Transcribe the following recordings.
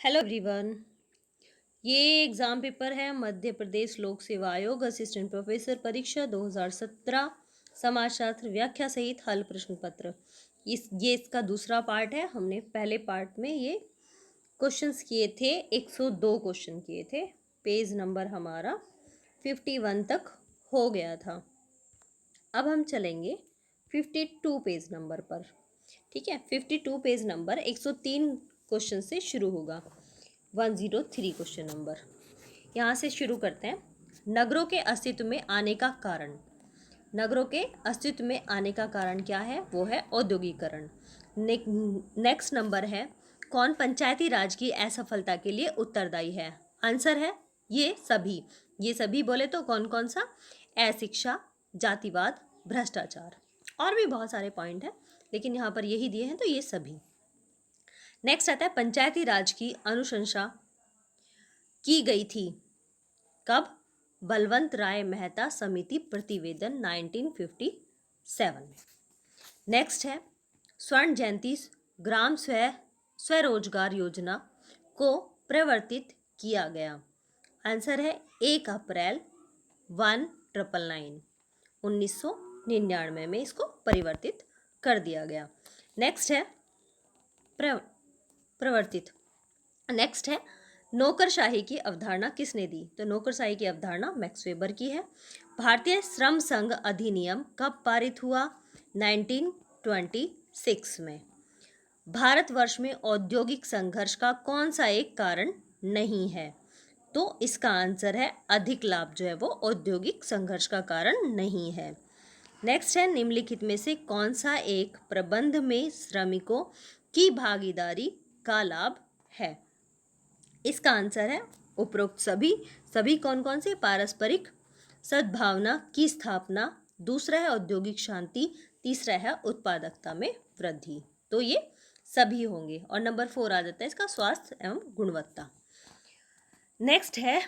Hello everyone. ये exam paper है मध्य प्रदेश लोक सेवा आयोग असिस्टेंट प्रोफेसर परीक्षा 2017 समाजशास्त्र व्याख्या सहित हल प्रश्न पत्र। ये इसका दूसरा पार्ट है। हमने पहले पार्ट में ये क्वेश्चंस किए थे, 102 क्वेश्चन किए थे। पेज नंबर हमारा 51 तक हो गया था। अब हम चलेंगे 52 पेज नंबर पर। ठीक है, 52 पेज नंबर 103 क्वेश्चन से शुरू होगा। 103 क्वेश्चन नंबर यहाँ से शुरू करते हैं। नगरों के अस्तित्व में आने का कारण। नगरों के अस्तित्व में आने का कारण क्या है? वो है औद्योगिकरण। नेक्स्ट नंबर है, कौन पंचायती राज की असफलता के लिए उत्तरदायी है? आंसर है ये सभी। ये सभी बोले तो कौन कौन सा? अशिक्षा, जातिवाद, भ्रष्टाचार, और भी बहुत सारे पॉइंट हैं, लेकिन यहाँ पर यही दिए हैं तो ये सभी। नेक्स्ट आता है, पंचायती राज की अनुशंसा की गई थी कब? बलवंत राय मेहता समिति प्रतिवेदन 1957 में। नेक्स्ट है, स्वर्ण जयंती ग्राम स्वरोजगार योजना को प्रवर्तित किया गया। आंसर है 1 अप्रैल 1999 में इसको परिवर्तित कर दिया गया। नेक्स्ट है प्रवर्तित। नेक्स्ट है, नौकरशाही की अवधारणा किसने दी? तो नौकरशाही की अवधारणा मैक्स वेबर की है। भारतीय श्रम संघ अधिनियम कब पारित हुआ? 1926 में। भारतवर्ष में औद्योगिक संघर्ष का कौन सा एक कारण नहीं है? तो इसका आंसर है अधिक लाभ जो है वो औद्योगिक संघर्ष का कारण नहीं है। नेक्स्ट है, निम्नलिखित में से कौन सा एक प्रबंध में श्रमिकों की भागीदारी का लाभ है? इसका आंसर है उपरोक्त सभी कौन कौन से? पारस्परिक सद्भावना की स्थापना, दूसरा है औद्योगिक शांति, तीसरा है उत्पादकता में वृद्धि। तो ये सभी होंगे। और नंबर 4 आ जाता है इसका स्वास्थ्य एवं गुणवत्ता। नेक्स्ट है,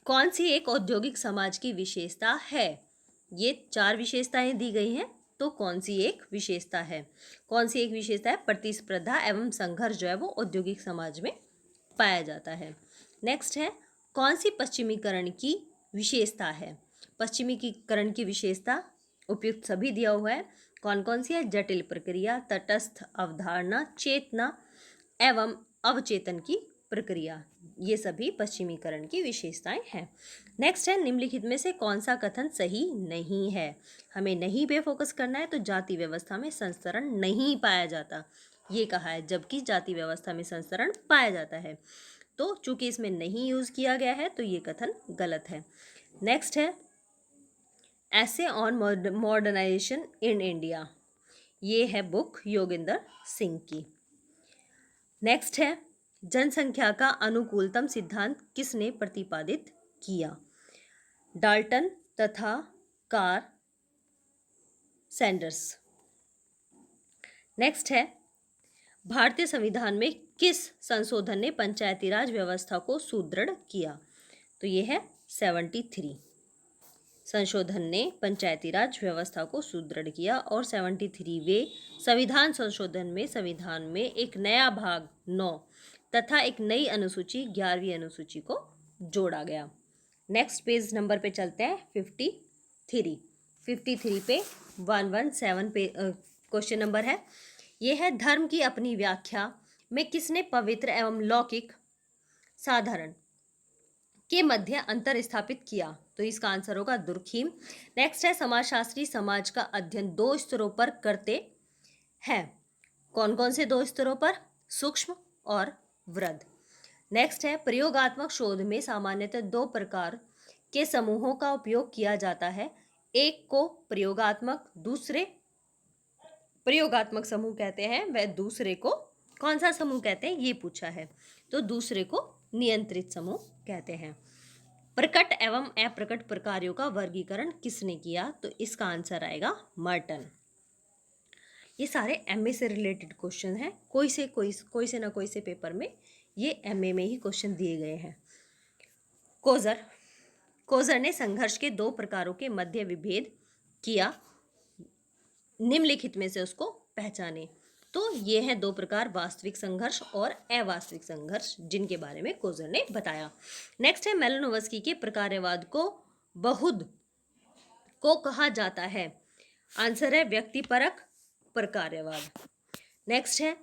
कौन सी एक औद्योगिक समाज की विशेषता है? ये 4 विशेषताएं दी गई हैं, तो कौन सी एक विशेषता है? कौन सी एक विशेषता है? प्रतिस्पर्धा एवं संघर्ष जो है वो औद्योगिक समाज में पाया जाता है। नेक्स्ट है, कौन सी पश्चिमीकरण की विशेषता है? पश्चिमीकरण की विशेषता उपयुक्त सभी दिया हुआ है। कौन कौन सी है? जटिल प्रक्रिया, तटस्थ अवधारणा, चेतना एवं अवचेतन की प्रक्रिया, ये सभी पश्चिमीकरण की विशेषताएं हैं। नेक्स्ट है, निम्नलिखित में से कौन सा कथन सही नहीं है? हमें नहीं पे फोकस करना है। तो जाति व्यवस्था में संस्तरण नहीं पाया जाता, ये कहा है, जबकि जाति व्यवस्था में संस्तरण पाया जाता है। तो चूंकि इसमें नहीं यूज किया गया है तो ये कथन गलत है। नेक्स्ट है, ऐसे ऑन मॉडर्नाइजेशन इन इंडिया, ये है बुक योगेंद्र सिंह की। नेक्स्ट है, जनसंख्या का अनुकूलतम सिद्धांत किसने प्रतिपादित किया? डाल्टन तथा कार्ल सैंडर्स। नेक्स्ट है, भारतीय संविधान में किस संशोधन ने पंचायती राज व्यवस्था को सुदृढ़ किया? तो ये है 73 संशोधन ने पंचायती राज व्यवस्था को सुदृढ़ किया। और 73वें संविधान संशोधन में संविधान में एक नया भाग 9 तथा एक नई अनुसूची 11वीं अनुसूची को जोड़ा गया। नेक्स्ट पेज नंबर पे चलते हैं 53 पे 117 पे क्वेश्चन नंबर है। ये है, धर्म की अपनी व्याख्या में किसने पवित्र एवं लौकिक साधारण के मध्य अंतर स्थापित किया? तो इसका आंसर होगा दुर्खीम। नेक्स्ट है, समाजशास्त्री समाज का अध्ययन 2 स्तरों पर करते हैं। कौन कौन से 2 स्तरों पर? सूक्ष्म और वृहद। नेक्स्ट है, प्रयोगात्मक शोध में सामान्यतः 2 प्रकार के समूहों का उपयोग किया जाता है। एक को प्रयोगात्मक समूह कहते हैं, वह दूसरे को कौन सा समूह कहते हैं ये पूछा है। तो दूसरे को नियंत्रित समूह कहते हैं। प्रकट एवं अप्रकट प्रकारों का वर्गीकरण किसने किया? तो इसका आंसर आएगा मर्टन। ये सारे एमए से रिलेटेड क्वेश्चन हैं। कोई से ना कोई से पेपर में ये एमए में ही क्वेश्चन दिए गए हैं। कोजर ने संघर्ष के 2 प्रकारों के मध्य विभेद किया। निम्नलिखित में से उसको पहचाने। तो ये हैं दो प्रकार, वास्तविक संघर्ष और अवास्तविक संघर्ष, जिनके बारे में कोजर ने बताया। नेक्स्ट है मेलिनोवस्की के प्रकारवाद को बहुध को कहा जाता है। आंसर है व्यक्तिपरक प्रकारवाद। नेक्स्ट है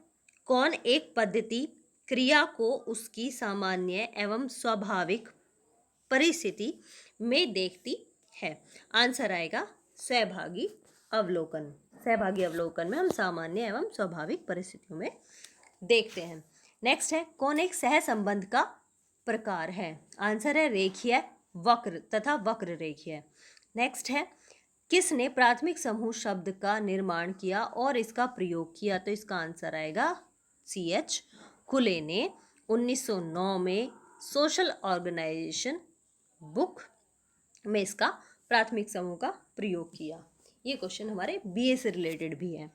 कौन एक पद्धति क्रिया को उसकी सामान्य एवं स्वाभाविक परिस्थिति में देखती है। आंसर आएगा सहभागी अवलोकन। सहभागी अवलोकन में हम सामान्य एवं स्वाभाविक परिस्थितियों में देखते हैं। नेक्स्ट है कौन एक सह संबंध का प्रकार है। आंसर है रेखीय वक्र तथा वक्र रेखीय। नेक्स्ट है किसने प्राथमिक समूह शब्द का निर्माण किया और इसका प्रयोग किया। तो इसका आंसर आएगा C.H. खुले ने 1909 में सोशल ऑर्गेनाइजेशन बुक में इसका प्राथमिक समूह का प्रयोग किया। ये क्वेश्चन हमारे BA से रिलेटेड भी है।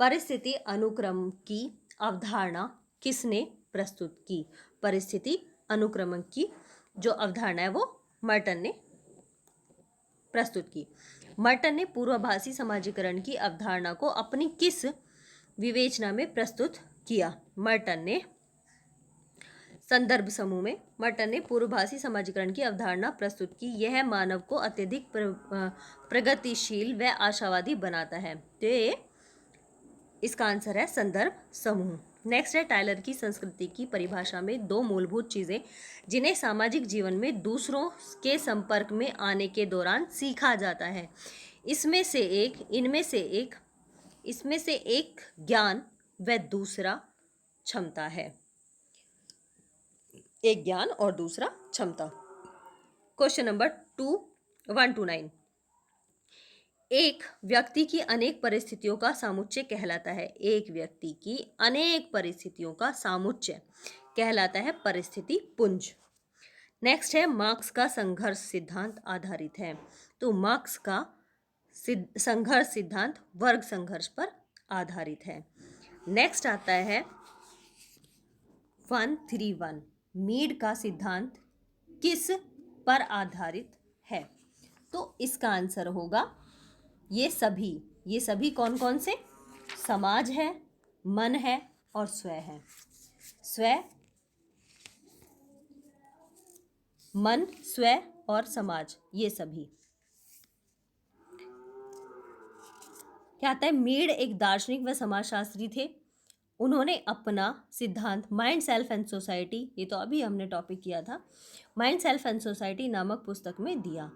परिस्थिति अनुक्रम की अवधारणा किसने प्रस्तुत की। परिस्थिति अनुक्रम की जो अवधारणा है वो मर्टन ने प्रस्तुत की। मर्टन ने पूर्वाभासी समाजीकरण की अवधारणा को अपनी किस विवेचना में प्रस्तुत किया। मर्टन ने संदर्भ समूह में मर्टन ने पूर्वभाषी समाजीकरण की अवधारणा प्रस्तुत की। यह मानव को अत्यधिक प्रगतिशील व आशावादी बनाता है। तो ये इसका आंसर है संदर्भ समूह। नेक्स्ट है टायलर की संस्कृति की परिभाषा में दो मूलभूत चीजें जिन्हें सामाजिक जीवन में दूसरों के संपर्क में आने के दौरान सीखा जाता है। इसमें से एक ज्ञान व दूसरा क्षमता है। एक ज्ञान और दूसरा क्षमता। Question number 129। एक व्यक्ति की अनेक परिस्थितियों का सामुच्चय कहलाता है। एक व्यक्ति की अनेक परिस्थितियों का सामुच्चय कहलाता है परिस्थिति पुंज। नेक्स्ट है मार्क्स का संघर्ष सिद्धांत आधारित है। तो मार्क्स का संघर्ष सिद्धांत वर्ग संघर्ष पर आधारित है। नेक्स्ट आता है 131। मीड का सिद्धांत किस पर आधारित है। तो इसका आंसर होगा ये सभी कौन कौन से, समाज है, मन है और स्व है। स्व, मन, स्व और समाज, ये सभी क्या आता है। मीड एक दार्शनिक व समाजशास्त्री थे। उन्होंने अपना सिद्धांत माइंड सेल्फ एंड सोसाइटी, ये तो अभी हमने टॉपिक किया था, माइंड सेल्फ एंड सोसाइटी नामक पुस्तक में दिया।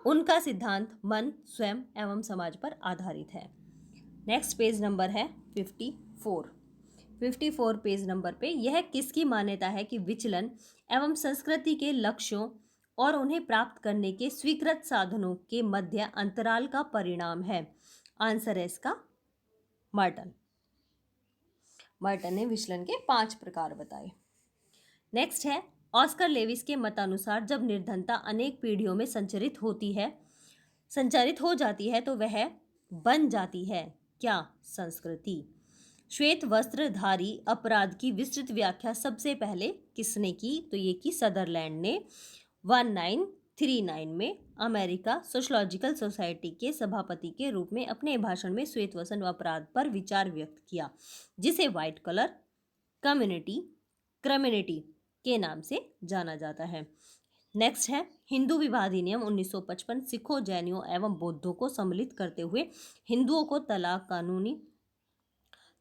उनका सिद्धांत मन, स्वयं एवं समाज पर आधारित है। नेक्स्ट पेज नंबर है 54 पेज नंबर पे यह किसकी मान्यता है कि विचलन एवं संस्कृति के लक्ष्यों और उन्हें प्राप्त करने के स्वीकृत साधनों के मध्य अंतराल का परिणाम है। आंसर है इसका मर्टन ने विचलन के 5 प्रकार बताए। नेक्स्ट है ऑस्कर लेविस के मतानुसार जब निर्धनता अनेक पीढ़ियों में संचरित हो जाती है तो वह बन जाती है क्या, संस्कृति। श्वेत वस्त्रधारी अपराध की विस्तृत व्याख्या सबसे पहले किसने की। तो ये की सदरलैंड ने 1939 में अमेरिका सोशलॉजिकल सोसाइटी के सभापति के रूप में अपने भाषण में श्वेत वस्त्र अपराध पर विचार व्यक्त किया, जिसे व्हाइट कलर कम्युनिटी के नाम से जाना जाता है। नेक्स्ट है हिंदू विवाह अधिनियम 1955 सिखों, जैनियों एवं बौद्धों को सम्मिलित करते हुए हिंदुओं को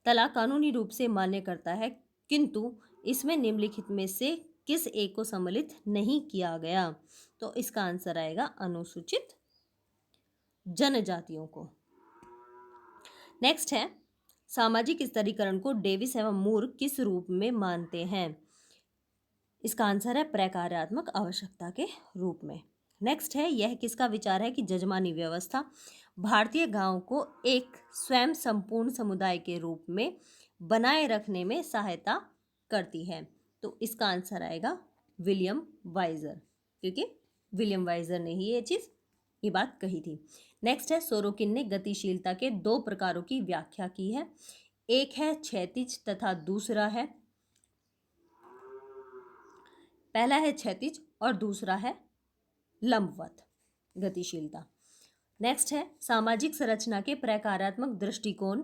तलाक कानूनी रूप से मान्य करता है, किंतु इसमें निम्नलिखित में से किस एक को सम्मिलित नहीं किया गया। तो इसका आंसर आएगा अनुसूचित जनजातियों को। नेक्स्ट है सामाजिक स्तरीकरण को डेविस एवं मूर किस रूप में मानते हैं। इसका आंसर है प्रकार्यात्मक आवश्यकता के रूप में। नेक्स्ट है यह किसका विचार है कि जजमानी व्यवस्था भारतीय गांव को एक स्वयं संपूर्ण समुदाय के रूप में बनाए रखने में सहायता करती है। तो इसका आंसर आएगा विलियम वाइजर, क्योंकि विलियम वाइजर ने ही ये बात कही थी। नेक्स्ट है सोरोकिन ने गतिशीलता के 2 प्रकारों की व्याख्या की है। एक है क्षैतिज तथा दूसरा है, पहला है क्षैतिज और दूसरा है लंबवत गतिशीलता। नेक्स्ट है सामाजिक संरचना के प्रकारात्मक दृष्टिकोण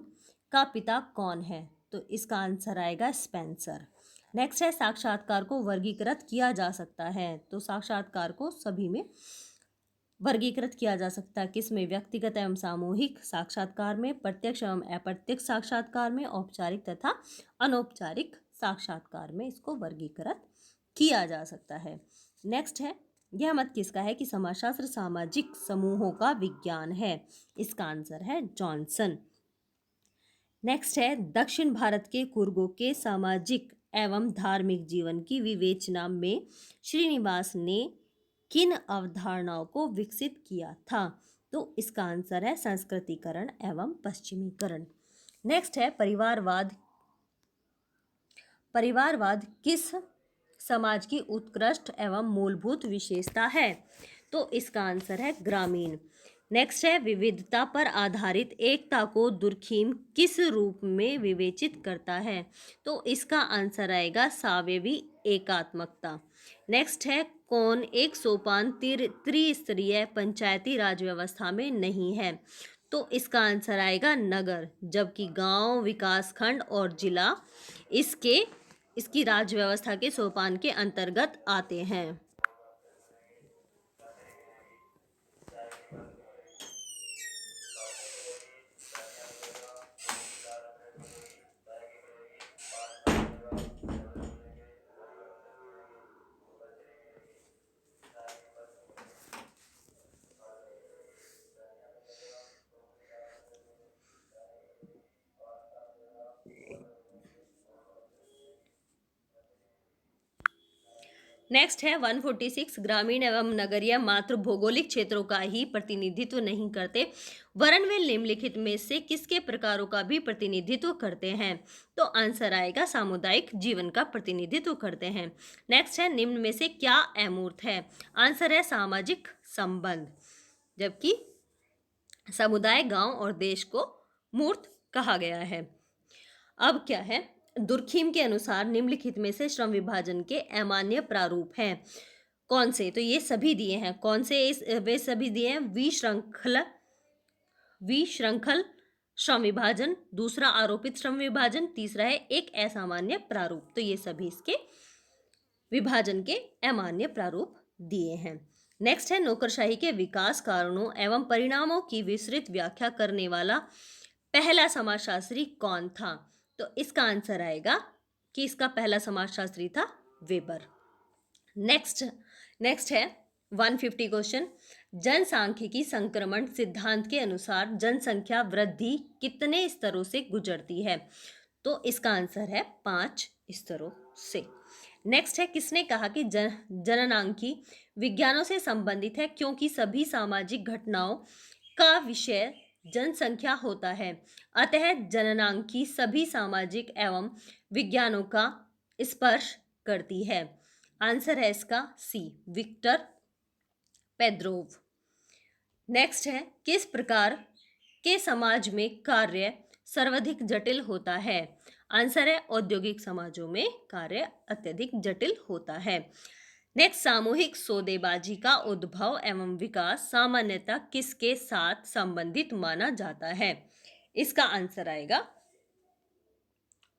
का पिता कौन है। तो इसका आंसर आएगा स्पेंसर। नेक्स्ट है साक्षात्कार को वर्गीकृत किया जा सकता है, तो साक्षात्कार को सभी में वर्गीकृत किया जा सकता है। किसमें? व्यक्तिगत एवं सामूहिक साक्षात्कार में, प्रत्यक्ष एवं अप्रत्यक्ष साक्षात्कार में, औपचारिक तथा अनौपचारिक साक्षात्कार में इसको वर्गीकृत किया जा सकता है। नेक्स्ट है, यह मत किसका है कि समाजशास्त्र सामाजिक समूहों का विज्ञान है? इसका आंसर है जॉनसन। नेक्स्ट है, दक्षिण भारत के कुर्गों के सामाजिक एवं धार्मिक जीवन की विवेचना में श्रीनिवास ने किन अवधारणाओं को विकसित किया था? तो इसका आंसर है संस्कृतिकरण एवं पश्चिमीकरण। नेक्स्ट है, परिवारवाद किस समाज की उत्कृष्ट एवं मूलभूत विशेषता है? तो इसका आंसर है ग्रामीण। नेक्स्ट है, विविधता पर आधारित एकता को दुर्खिम किस रूप में विवेचित करता है? तो इसका आंसर आएगा सावेवी एकात्मकता। नेक्स्ट है, कौन एक सोपान त्रिस्तरीय पंचायती राज व्यवस्था में नहीं है? तो इसका आंसर आएगा नगर, जबकि गांव, विकास खंड और जिला इसकी राज्य व्यवस्था के सोपान के अंतर्गत आते हैं। नेक्स्ट है 146, ग्रामीण एवं नगरीय मात्र भौगोलिक क्षेत्रों का ही प्रतिनिधित्व नहीं करते, वरन वे निम्नलिखित में से किसके प्रकारों का भी प्रतिनिधित्व करते हैं? तो आंसर आएगा सामुदायिक जीवन का प्रतिनिधित्व करते हैं। नेक्स्ट है, निम्न में से क्या अमूर्त है? आंसर है सामाजिक संबंध, जबकि समुदाय, गांव और देश को मूर्त कहा गया है। अब क्या है, दुर्खिम के अनुसार निम्नलिखित में से श्रम विभाजन के अमान्य प्रारूप हैं कौन से? तो ये सभी दिए हैं। कौन से? वे सभी दिए हैं, विश्रंखल श्रम विभाजन, दूसरा आरोपित श्रम विभाजन, तीसरा है एक असामान्य प्रारूप। तो ये सभी इसके विभाजन के अमान्य प्रारूप दिए हैं। नेक्स्ट है, नौकरशाही के विकास, कारणों एवं परिणामों की विस्तृत व्याख्या करने वाला पहला समाजशास्त्री कौन था? तो इसका आंसर आएगा कि इसका पहला समाजशास्त्री था वेबर। नेक्स्ट है 150 क्वेश्चन, जनसांख्यिकी संक्रमण सिद्धांत के अनुसार जनसंख्या वृद्धि कितने स्तरों से गुजरती है? तो इसका आंसर है 5 स्तरों से। नेक्स्ट है, किसने कहा कि जननांकी विज्ञानों से संबंधित है क्योंकि सभी सामाजिक घटनाओं का विषय जनसंख्या होता है, अतः जननांकी सभी सामाजिक एवं विज्ञानों का स्पर्श करती है। आंसर है इसका सी, विक्टर पेद्रोव। नेक्स्ट है, किस प्रकार के समाज में कार्य सर्वाधिक जटिल होता है? आंसर है औद्योगिक समाजों में कार्य अत्यधिक जटिल होता है। नेक्स्ट, सामूहिक सौदेबाजी का उद्भव एवं विकास सामान्यतः किसके साथ संबंधित माना जाता है? इसका आंसर आएगा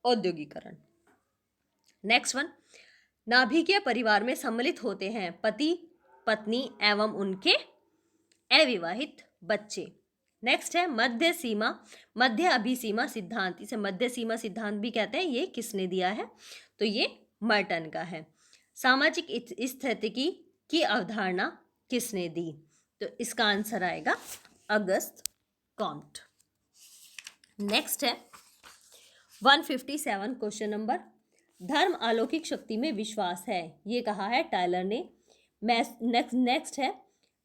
औद्योगिकरण। नेक्स्ट वन, नाभिकीय परिवार में सम्मिलित होते हैं पति, पत्नी एवं उनके अविवाहित बच्चे। नेक्स्ट है, मध्य अभिसीमा सिद्धांत, इसे मध्य सीमा सिद्धांत भी कहते हैं, ये किसने दिया है? तो ये मर्टन का है। सामाजिक स्थितिकी की अवधारणा किसने दी? तो इसका आंसर आएगा अगस्त कॉम्ट। नेक्स्ट है 157 क्वेश्चन नंबर, धर्म अलौकिक शक्ति में विश्वास है, ये कहा है टायलर ने। नेक्स्ट है,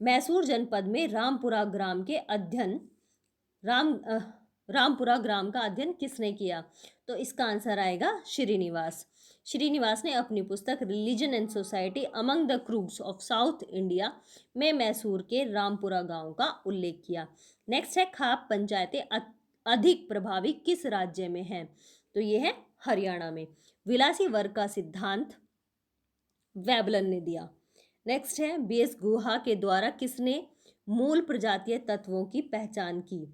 मैसूर जनपद में रामपुरा ग्राम का अध्ययन किसने किया? तो इसका आंसर आएगा श्रीनिवास ने अपनी पुस्तक religion and society among the Coorgs of South India में मैसूर के रामपुरा गांव का उल्लेख किया। नेक्स्ट है, खाप पंचायतें अधिक प्रभावी किस राज्य में हैं? तो ये है हरियाणा में। विलासी वर्ग का सिद्धांत वेबलन ने दिया। नेक्स्ट है, बीएस गुहा के द्वारा किसने मूल प्रजातीय तत्वों की पहचान की?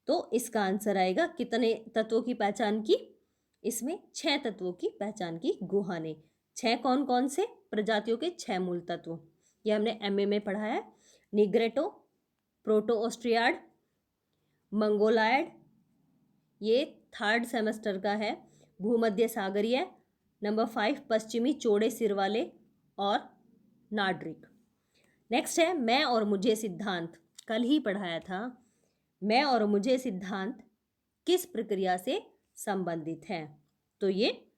तो इसका आंसर आएगा, कितने तत्वों की पहचान की? इसमें 6 तत्वों की पहचान की गुहा ने। 6 कौन कौन से? प्रजातियों के 6 मूल तत्व, ये हमने एमए में पढ़ा है। निग्रेटो, प्रोटो ऑस्ट्रियाड, मंगोलायड, ये 3rd सेमेस्टर का है। भूमध्य सागरीय, नंबर 5 पश्चिमी चौड़े सिर वाले, और नाड्रिक। नेक्स्ट है मैं और मुझे सिद्धांत, कल ही पढ़ाया था। मैं और मुझे सिद्धांत किस प्रक्रिया से संबंधित है? तो ये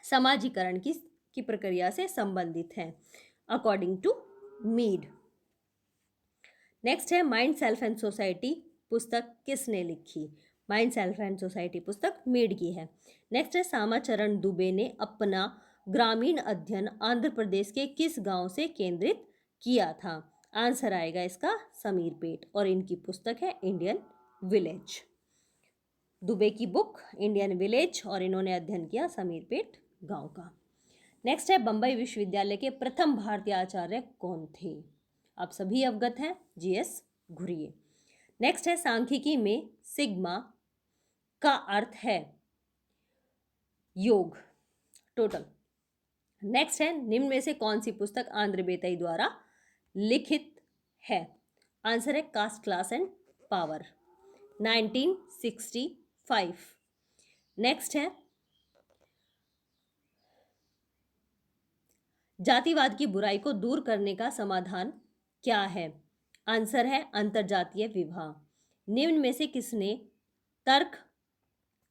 समाजीकरण की प्रक्रिया से संबंधित है, अकॉर्डिंग टू मीड। नेक्स्ट है माइंड सेल्फ एंड सोसाइटी पुस्तक किसने लिखी? माइंड सेल्फ एंड सोसाइटी पुस्तक मीड की है। नेक्स्ट है श्यामाचरण दुबे ने अपना ग्रामीण अध्ययन आंध्र प्रदेश के किस गांव से केंद्रित किया था? आंसर आएगा इसका समीरपेट, और इनकी पुस्तक है इंडियन विलेज। दुबे की बुक इंडियन विलेज, और इन्होंने अध्ययन किया समीरपेट गांव का। नेक्स्ट है बंबई विश्वविद्यालय के प्रथम भारतीय आचार्य कौन थे? आप सभी अवगत हैं, जीएस घुरिये। नेक्स्ट है सांख्यिकी में सिग्मा का अर्थ है योग, टोटल। नेक्स्ट है निम्न में से कौन सी पुस्तक आंध्र बेतई द्वारा लिखित है? आंसर है caste class and power, 1965। Next है जातिवाद की बुराई को दूर करने का समाधान क्या है? आंसर है अंतरजातीय विवाह। निम्न में से किसने तर्क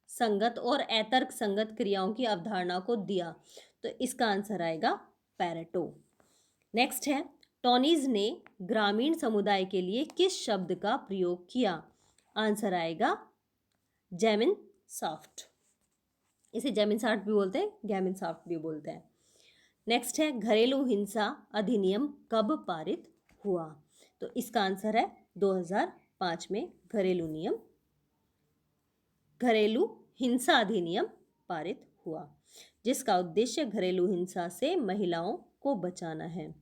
संगत और अतर्क संगत क्रियाओं की अवधारणा को दिया? तो इसका आंसर आएगा पैरेटो। नेक्स्ट है टॉनीज ने ग्रामीण समुदाय के लिए किस शब्द का प्रयोग किया? आंसर आएगा जैमिन सॉफ्ट। इसे जैमिन सॉफ्ट भी बोलते हैं, गैमिन सॉफ्ट भी बोलते हैं। नेक्स्ट है घरेलू हिंसा अधिनियम कब पारित हुआ? तो इसका आंसर है 2005 में घरेलू हिंसा अधिनियम पारित हुआ, जिसका उद्देश्य घरेलू हिंसा से महिलाओं को बचाना है।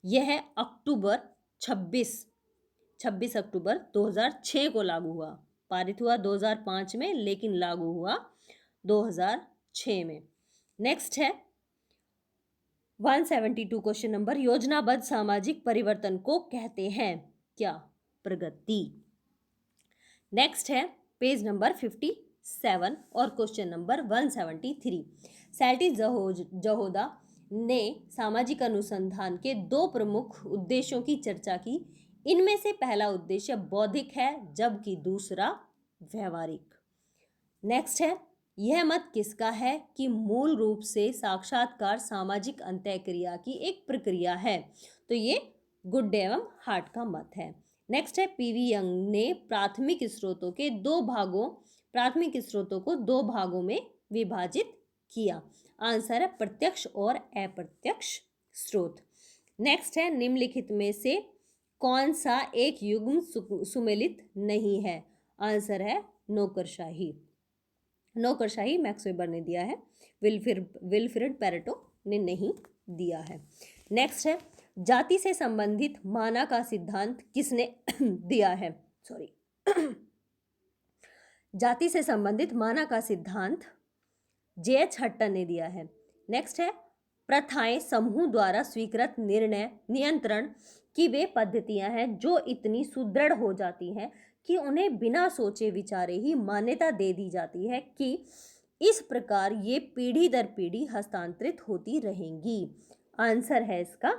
यह अक्टूबर 26 अक्टूबर 2006 को लागू हुआ। पारित हुआ 2005 में, लेकिन लागू हुआ 2006 में। नेक्स्ट है 172 क्वेश्चन नंबर, योजनाबद्ध सामाजिक परिवर्तन को कहते हैं क्या? प्रगति। नेक्स्ट है पेज नंबर 57 और क्वेश्चन नंबर 173। सैल्टी जहोदा ने सामाजिक अनुसंधान के 2 प्रमुख उद्देश्यों की चर्चा की। इनमें से पहला उद्देश्य बौद्धिक है, जबकि दूसरा व्यवहारिक। नेक्स्ट है यह मत किसका है कि मूल रूप से साक्षात्कार सामाजिक अंतःक्रिया की एक प्रक्रिया है? तो ये गुड्डे एवं हार्ट का मत है। नेक्स्ट है पीवी यंग ने प्राथमिक स्रोतों को 2 भागों में विभाजित किया। आंसर है प्रत्यक्ष और अप्रत्यक्ष स्रोत। नेक्स्ट है निम्नलिखित में से कौन सा एक युग्म सुमेलित नहीं है? आंसर है नौकरशाही मैक्स वेबर ने दिया है, विल्फ्रेड पैरेटो ने नहीं दिया है। नेक्स्ट है जाति से संबंधित माना का सिद्धांत किसने दिया है? जाति से संबंधित माना का सिद्धांत जेएच हट्टन ने दिया है। नेक्स्ट है प्रथाएं समूह द्वारा स्वीकृत निर्णय नियंत्रण की वे पद्धतियां हैं जो इतनी सुदृढ़ हो जाती हैं कि उन्हें बिना सोचे विचारे ही मान्यता दे दी जाती है कि इस प्रकार ये पीढ़ी दर पीढ़ी हस्तांतरित होती रहेंगी। आंसर है इसका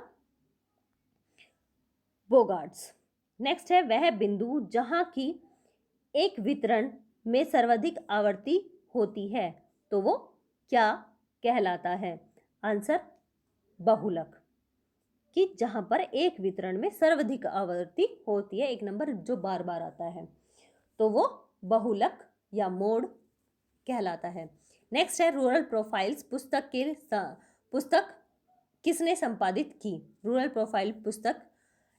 बोगार्ड्स। नेक्स्ट है वह बिंदु जहां की एक वितरण में सर्वाधिक आवर्ती होती है, तो वो क्या कहलाता है? आंसर बहुलक, कि जहां पर एक वितरण में सर्वाधिक आवर्ती होती है, एक नंबर जो बार बार आता है, तो वो बहुलक या मोड कहलाता है। नेक्स्ट है रूरल प्रोफाइल्स पुस्तक किसने संपादित की? रूरल प्रोफाइल पुस्तक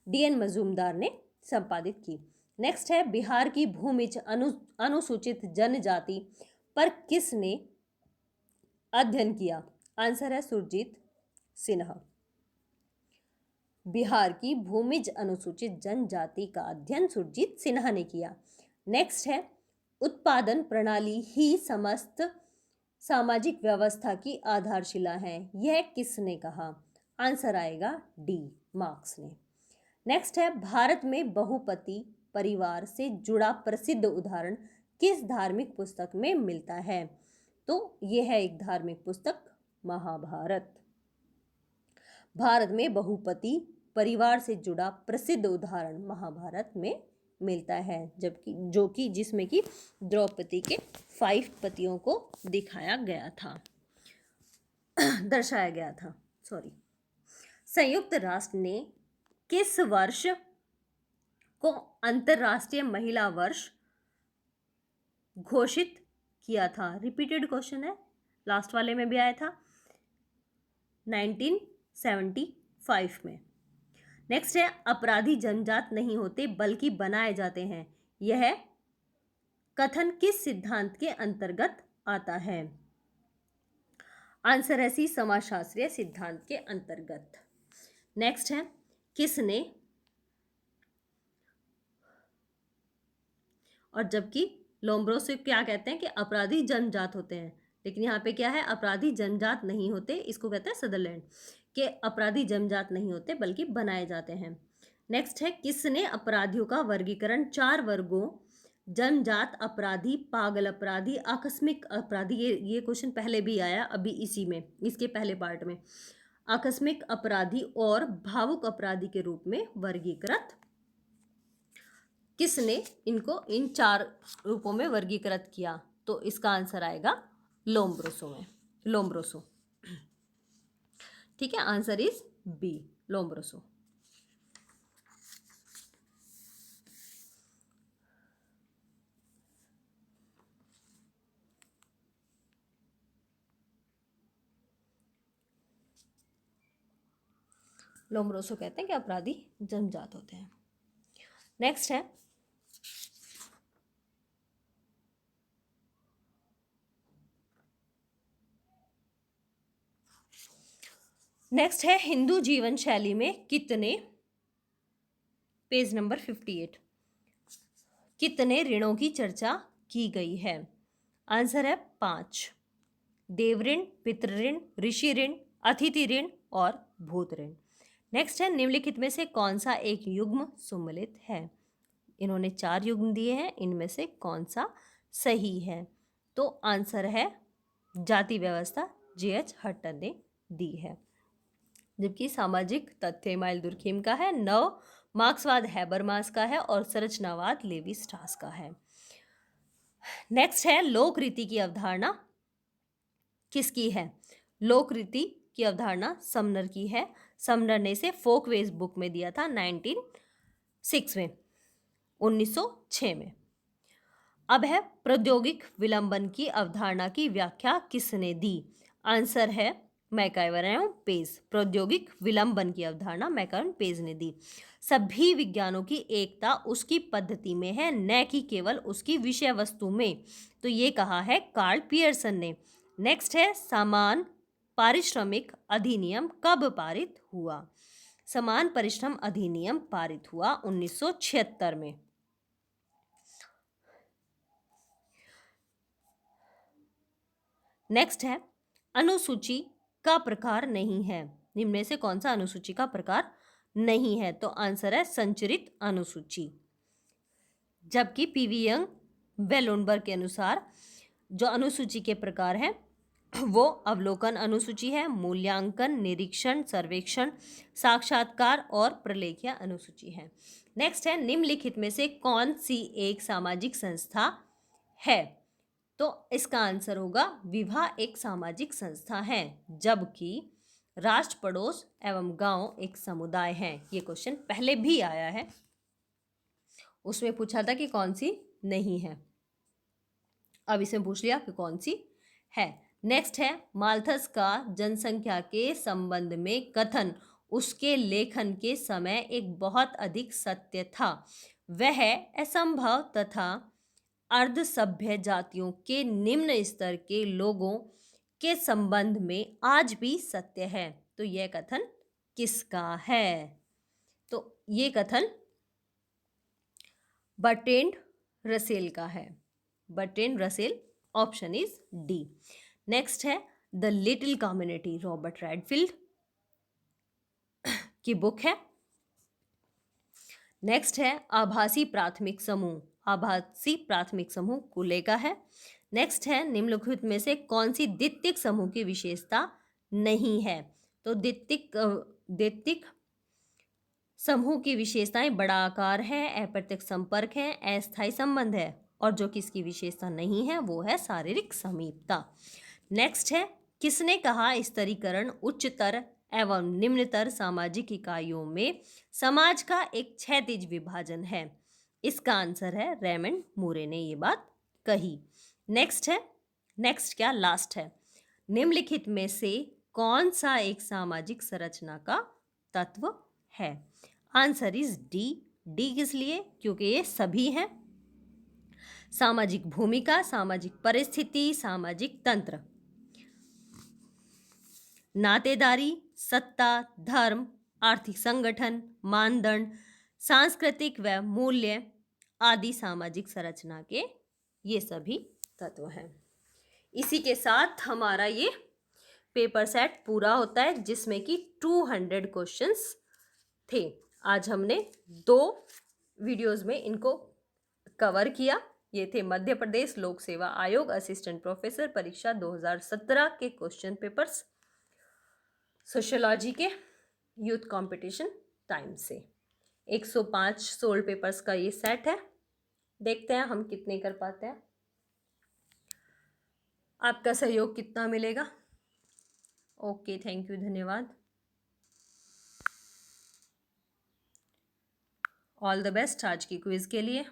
डीएन मजूमदार ने संपादित की। नेक्स्ट है बिहार की भूमिज अनुसूचित जनजाति पर किसने अध्ययन किया? आंसर है सुरजीत सिन्हा। बिहार की भूमिज अनुसूचित जनजाति का अध्ययन सुरजीत सिन्हा ने किया। नेक्स्ट है उत्पादन प्रणाली ही समस्त सामाजिक व्यवस्था की आधारशिला है, यह किसने कहा? आंसर आएगा डी, मार्क्स ने। नेक्स्ट है, भारत में बहुपति परिवार से जुड़ा प्रसिद्ध उदाहरण किस धार्मिक पुस्तक में मिलता है? तो यह है एक धार्मिक पुस्तक, महाभारत। भारत में बहुपति परिवार से जुड़ा प्रसिद्ध उदाहरण महाभारत में मिलता है, जबकि जिसमें कि द्रौपदी के 5 पतियों को दिखाया गया था दर्शाया गया था, सॉरी। संयुक्त राष्ट्र ने किस वर्ष को अंतरराष्ट्रीय महिला वर्ष घोषित किया था? रिपीटेड क्वेश्चन है, लास्ट वाले में भी आया था, 1975 में। नेक्स्ट है, अपराधी जन्मजात नहीं होते बल्कि बनाए जाते हैं, यह कथन किस सिद्धांत के अंतर्गत आता है? आंसर है सी, समाजशास्त्रीय सिद्धांत के अंतर्गत। नेक्स्ट है, किसने, और जबकि लोम्ब्रोसो क्या कहते हैं कि अपराधी जन्मजात होते हैं, लेकिन यहाँ पे क्या है, अपराधी जन्मजात नहीं होते, इसको कहते हैं सदरलैंड के अपराधी जन्मजात नहीं होते बल्कि बनाए जाते हैं। नेक्स्ट है, किसने अपराधियों का वर्गीकरण 4 वर्गों जन्मजात अपराधी, पागल अपराधी, आकस्मिक अपराधी, ये क्वेश्चन पहले भी आया अभी इसी में, इसके पहले पार्ट में, आकस्मिक अपराधी और भावुक अपराधी के रूप में वर्गीकृत, किसने इनको इन 4 रूपों में वर्गीकृत किया? तो इसका आंसर आएगा लोम्ब्रोसो में, लोम्ब्रोसो। ठीक है, answer is B, Lombroso. Lombroso कहते हैं कि अपराधी जन्मजात होते हैं। नेक्स्ट है, हिंदू जीवन शैली में कितने, पेज नंबर 58, कितने ऋणों की चर्चा की गई है? आंसर है 5, देव ऋण, पितृ ऋण, ऋषि ऋण, अतिथि ऋण और भूत ऋण। नेक्स्ट है, निम्नलिखित में से कौन सा एक युग्म सुमेलित है? इन्होंने 4 युग्म दिए हैं, इनमें से कौन सा सही है? तो आंसर है जाति व्यवस्था, J.H. हटन ने दी है। जबकि सामाजिक तथ्य इमाइल दुर्खीम का है, नव मार्क्सवाद हैबरमास का है और संरचनावाद लेवी स्ट्रास का है। नेक्स्ट है, लोक रीति की अवधारणा किसकी है? लोक रीति की अवधारणा समनर की है। समनर ने इसे फोकवेज बुक में दिया था 1906 में। अब है, प्रौद्योगिक विलंबन की अवधारणा की व्याख्या किसने दी? आंसर है मैकाइवर एवं पेज। प्रौद्योगिक विलंबन की अवधारणा मैकाइवर पेज ने दी। सभी विज्ञानों की एकता उसकी पद्धति में है, न कि केवल उसकी विषय वस्तु में। तो ये कहा है कार्ल पियर्सन ने। नेक्स्ट है, समान पारिश्रमिक अधिनियम कब पारित हुआ? समान परिश्रम अधिनियम पारित हुआ 1976 में। नेक्स्ट है, अनुसूची का प्रकार नहीं है, निम्न में से कौन सा अनुसूची का प्रकार नहीं है? तो आंसर है संचरित अनुसूची। जबकि पीवी यंग व लुनबर्ग के अनुसार जो अनुसूची के प्रकार हैं वो अवलोकन अनुसूची है, मूल्यांकन, निरीक्षण, सर्वेक्षण, साक्षात्कार और प्रलेखीय अनुसूची है। नेक्स्ट है, निम्नलिखित में से कौन सी एक सामाजिक संस्था है? तो इसका आंसर होगा विवाह एक सामाजिक संस्था है, जबकि राष्ट्र, पड़ोस एवं गांव एक समुदाय है। ये क्वेश्चन पहले भी आया है, उसमें पूछा था कि कौन सी नहीं है, अब इसमें पूछ लिया कि कौन सी है। नेक्स्ट है, माल्थस का जनसंख्या के संबंध में कथन उसके लेखन के समय एक बहुत अधिक सत्य था, वह असंभव तथा अर्ध सभ्य जातियों के निम्न स्तर के लोगों के संबंध में आज भी सत्य है। तो यह कथन किसका है? तो ये कथन बर्ट्रैंड रसेल का है। Bertrand Russell, option is D. Next है the little community, Robert Redfield की बुक है। नेक्स्ट है आभासी प्राथमिक समूह, आभासी प्राथमिक समूह कूले का है। नेक्स्ट है निम्नलिखित में से कौन सी द्वितीयक समूह की विशेषता नहीं है? तो द्वितीयक समूह की विशेषताएं बड़ा आकार है, अप्रत्यक्ष संपर्क है, अस्थायी संबंध है, और जो किसकी विशेषता नहीं है वो है शारीरिक समीपता। नेक्स्ट है किसने कहा स्तरीकरण उच्चतर एवं निम्नतर सामाजिक इकाइयों में समाज का एक क्षैतिज विभाजन है? इसका आंसर है रेमंड मूरे ने ये बात कही। नेक्स्ट है, नेक्स्ट क्या लास्ट है, निम्नलिखित में से कौन सा एक सामाजिक संरचना का तत्व है? Answer is D. डी किस लिए? क्योंकि ये सभी हैं। सामाजिक भूमिका, सामाजिक परिस्थिति, सामाजिक तंत्र, नातेदारी, सत्ता, धर्म, आर्थिक संगठन, मानदंड, सांस्कृतिक व मूल्य आदि सामाजिक संरचना के ये सभी तत्व हैं। इसी के साथ हमारा ये पेपर सेट पूरा होता है जिसमें कि 200 क्वेश्चंस थे। आज हमने 2 वीडियोस में इनको कवर किया। ये थे मध्य प्रदेश लोक सेवा आयोग असिस्टेंट प्रोफेसर परीक्षा 2017 के क्वेश्चन पेपर्स सोशियोलॉजी के यूथ कंपटीशन टाइम से। 105 सोल्ड पेपर्स का ये सेट है। देखते हैं हम कितने कर पाते हैं, आपका सहयोग कितना मिलेगा। ओके, थैंक यू, धन्यवाद। ऑल द बेस्ट आज की क्विज के लिए।